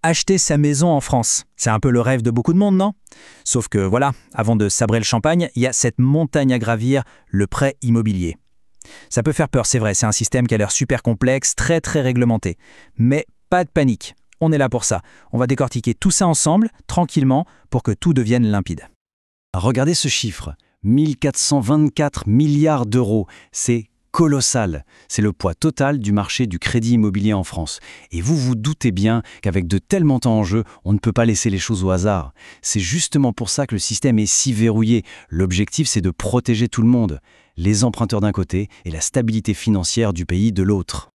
Acheter sa maison en France, c'est un peu le rêve de beaucoup de monde, non? Sauf que voilà, avant de sabrer le champagne, il y a cette montagne à gravir, le prêt immobilier. Ça peut faire peur, c'est vrai, c'est un système qui a l'air super complexe, très réglementé. Mais pas de panique, on est là pour ça. On va décortiquer tout ça ensemble, tranquillement, pour que tout devienne limpide. Regardez ce chiffre, 1424 milliards d'euros, c'est colossal. C'est le poids total du marché du crédit immobilier en France. Et vous vous doutez bien qu'avec de tels montants en jeu, on ne peut pas laisser les choses au hasard. C'est justement pour ça que le système est si verrouillé. L'objectif, c'est de protéger tout le monde, les emprunteurs d'un côté et la stabilité financière du pays de l'autre.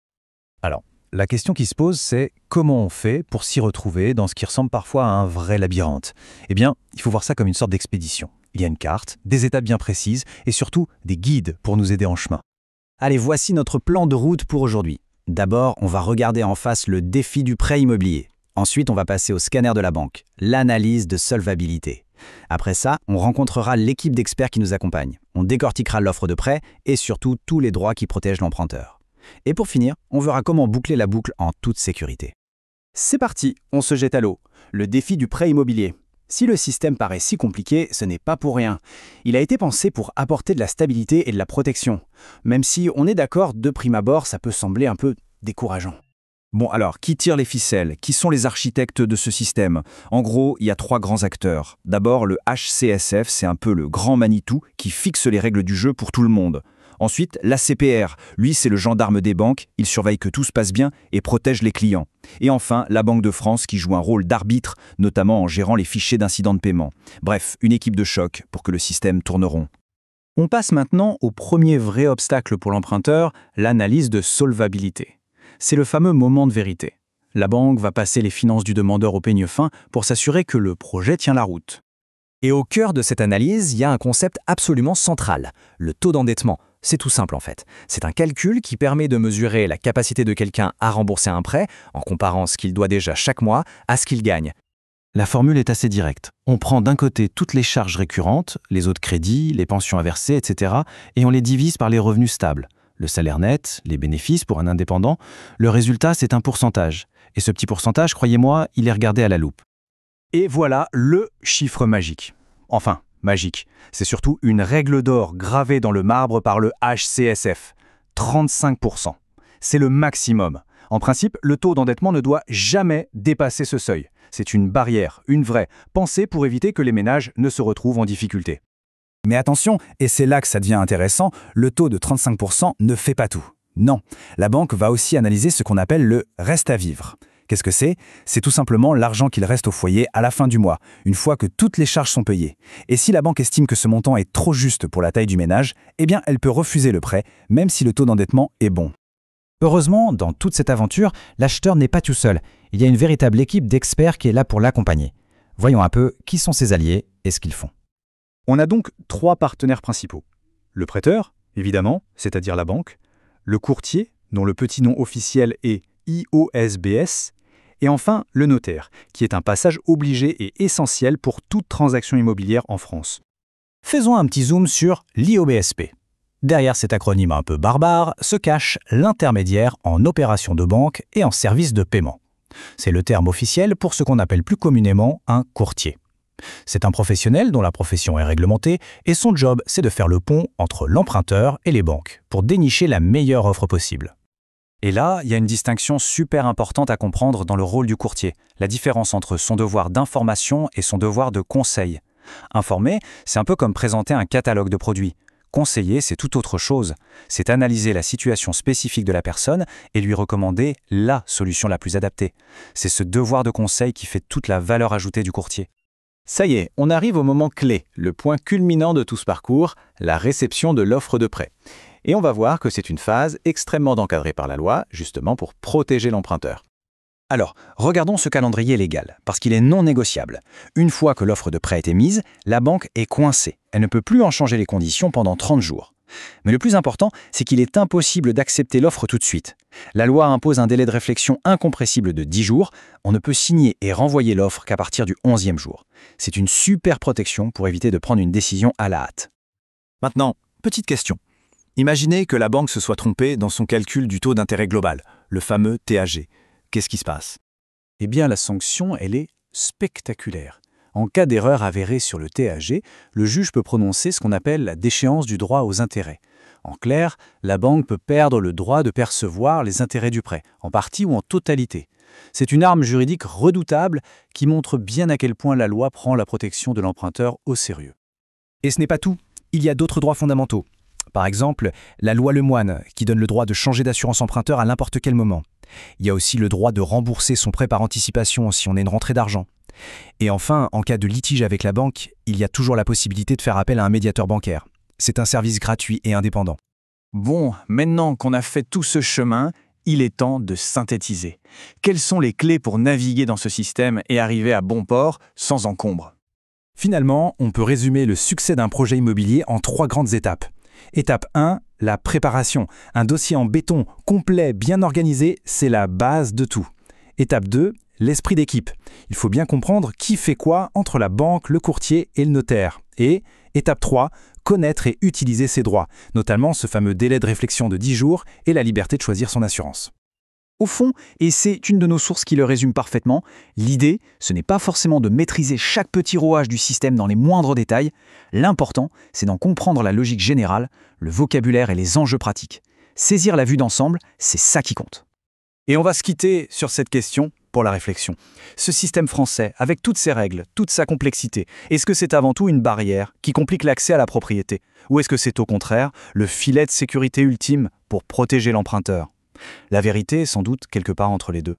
Alors, la question qui se pose, c'est comment on fait pour s'y retrouver dans ce qui ressemble parfois à un vrai labyrinthe? Eh bien, il faut voir ça comme une sorte d'expédition. Il y a une carte, des étapes bien précises et surtout des guides pour nous aider en chemin. Allez, voici notre plan de route pour aujourd'hui. D'abord, on va regarder en face le défi du prêt immobilier. Ensuite, on va passer au scanner de la banque, l'analyse de solvabilité. Après ça, on rencontrera l'équipe d'experts qui nous accompagne. On décortiquera l'offre de prêt et surtout tous les droits qui protègent l'emprunteur. Et pour finir, on verra comment boucler la boucle en toute sécurité. C'est parti, on se jette à l'eau. Le défi du prêt immobilier. Si le système paraît si compliqué, ce n'est pas pour rien. Il a été pensé pour apporter de la stabilité et de la protection. Même si on est d'accord, de prime abord, ça peut sembler un peu décourageant. Bon alors, qui tire les ficelles? Qui sont les architectes de ce système? En gros, il y a 3 grands acteurs. D'abord, le HCSF, c'est un peu le grand Manitou qui fixe les règles du jeu pour tout le monde. Ensuite, l'ACPR, lui c'est le gendarme des banques, il surveille que tout se passe bien et protège les clients. Et enfin, la Banque de France qui joue un rôle d'arbitre, notamment en gérant les fichiers d'incidents de paiement. Bref, une équipe de choc pour que le système tourne rond. On passe maintenant au premier vrai obstacle pour l'emprunteur, l'analyse de solvabilité. C'est le fameux moment de vérité. La banque va passer les finances du demandeur au peigne fin pour s'assurer que le projet tient la route. Et au cœur de cette analyse, il y a un concept absolument central, le taux d'endettement. C'est tout simple en fait. C'est un calcul qui permet de mesurer la capacité de quelqu'un à rembourser un prêt en comparant ce qu'il doit déjà chaque mois à ce qu'il gagne. La formule est assez directe. On prend d'un côté toutes les charges récurrentes, les autres crédits, les pensions à verser, etc. et on les divise par les revenus stables. Le salaire net, les bénéfices pour un indépendant. Le résultat, c'est un pourcentage. Et ce petit pourcentage, croyez-moi, il est regardé à la loupe. Et voilà le chiffre magique. Enfin, magique. C'est surtout une règle d'or gravée dans le marbre par le HCSF. 35%. C'est le maximum. En principe, le taux d'endettement ne doit jamais dépasser ce seuil. C'est une barrière, une vraie, pensée pour éviter que les ménages ne se retrouvent en difficulté. Mais attention, et c'est là que ça devient intéressant, le taux de 35% ne fait pas tout. Non, la banque va aussi analyser ce qu'on appelle le reste à vivre. Qu'est-ce que c'est? C'est tout simplement l'argent qu'il reste au foyer à la fin du mois, une fois que toutes les charges sont payées. Et si la banque estime que ce montant est trop juste pour la taille du ménage, eh bien elle peut refuser le prêt, même si le taux d'endettement est bon. Heureusement, dans toute cette aventure, l'acheteur n'est pas tout seul. Il y a une véritable équipe d'experts qui est là pour l'accompagner. Voyons un peu qui sont ses alliés et ce qu'ils font. On a donc 3 partenaires principaux. Le prêteur, évidemment, c'est-à-dire la banque, le courtier, dont le petit nom officiel est IOSBS, et enfin le notaire, qui est un passage obligé et essentiel pour toute transaction immobilière en France. Faisons un petit zoom sur l'IOBSP. Derrière cet acronyme un peu barbare se cache l'intermédiaire en opération de banque et en service de paiement. C'est le terme officiel pour ce qu'on appelle plus communément un courtier. C'est un professionnel dont la profession est réglementée et son job, c'est de faire le pont entre l'emprunteur et les banques pour dénicher la meilleure offre possible. Et là, il y a une distinction super importante à comprendre dans le rôle du courtier, la différence entre son devoir d'information et son devoir de conseil. Informer, c'est un peu comme présenter un catalogue de produits. Conseiller, c'est tout autre chose. C'est analyser la situation spécifique de la personne et lui recommander la solution la plus adaptée. C'est ce devoir de conseil qui fait toute la valeur ajoutée du courtier. Ça y est, on arrive au moment clé, le point culminant de tout ce parcours, la réception de l'offre de prêt. Et on va voir que c'est une phase extrêmement encadrée par la loi, justement pour protéger l'emprunteur. Alors, regardons ce calendrier légal, parce qu'il est non négociable. Une fois que l'offre de prêt est émise, la banque est coincée. Elle ne peut plus en changer les conditions pendant 30 jours. Mais le plus important, c'est qu'il est impossible d'accepter l'offre tout de suite. La loi impose un délai de réflexion incompressible de 10 jours. On ne peut signer et renvoyer l'offre qu'à partir du 11e jour. C'est une super protection pour éviter de prendre une décision à la hâte. Maintenant, petite question. Imaginez que la banque se soit trompée dans son calcul du taux d'intérêt global, le fameux TAG. Qu'est-ce qui se passe? Eh bien, la sanction, elle est spectaculaire. En cas d'erreur avérée sur le TAG, le juge peut prononcer ce qu'on appelle la déchéance du droit aux intérêts. En clair, la banque peut perdre le droit de percevoir les intérêts du prêt, en partie ou en totalité. C'est une arme juridique redoutable qui montre bien à quel point la loi prend la protection de l'emprunteur au sérieux. Et ce n'est pas tout. Il y a d'autres droits fondamentaux. Par exemple, la loi Lemoine, qui donne le droit de changer d'assurance emprunteur à n'importe quel moment. Il y a aussi le droit de rembourser son prêt par anticipation si on a une rentrée d'argent. Et enfin, en cas de litige avec la banque, il y a toujours la possibilité de faire appel à un médiateur bancaire. C'est un service gratuit et indépendant. Bon, maintenant qu'on a fait tout ce chemin, il est temps de synthétiser. Quelles sont les clés pour naviguer dans ce système et arriver à bon port sans encombre? Finalement, on peut résumer le succès d'un projet immobilier en 3 grandes étapes. Étape 1, la préparation. Un dossier en béton, complet, bien organisé, c'est la base de tout. Étape 2, l'esprit d'équipe. Il faut bien comprendre qui fait quoi entre la banque, le courtier et le notaire. Et étape 3, connaître et utiliser ses droits, notamment ce fameux délai de réflexion de 10 jours et la liberté de choisir son assurance. Au fond, et c'est une de nos sources qui le résume parfaitement, l'idée, ce n'est pas forcément de maîtriser chaque petit rouage du système dans les moindres détails. L'important, c'est d'en comprendre la logique générale, le vocabulaire et les enjeux pratiques. Saisir la vue d'ensemble, c'est ça qui compte. Et on va se quitter sur cette question pour la réflexion. Ce système français, avec toutes ses règles, toute sa complexité, est-ce que c'est avant tout une barrière qui complique l'accès à la propriété? Ou est-ce que c'est au contraire le filet de sécurité ultime pour protéger l'emprunteur? La vérité est sans doute quelque part entre les deux.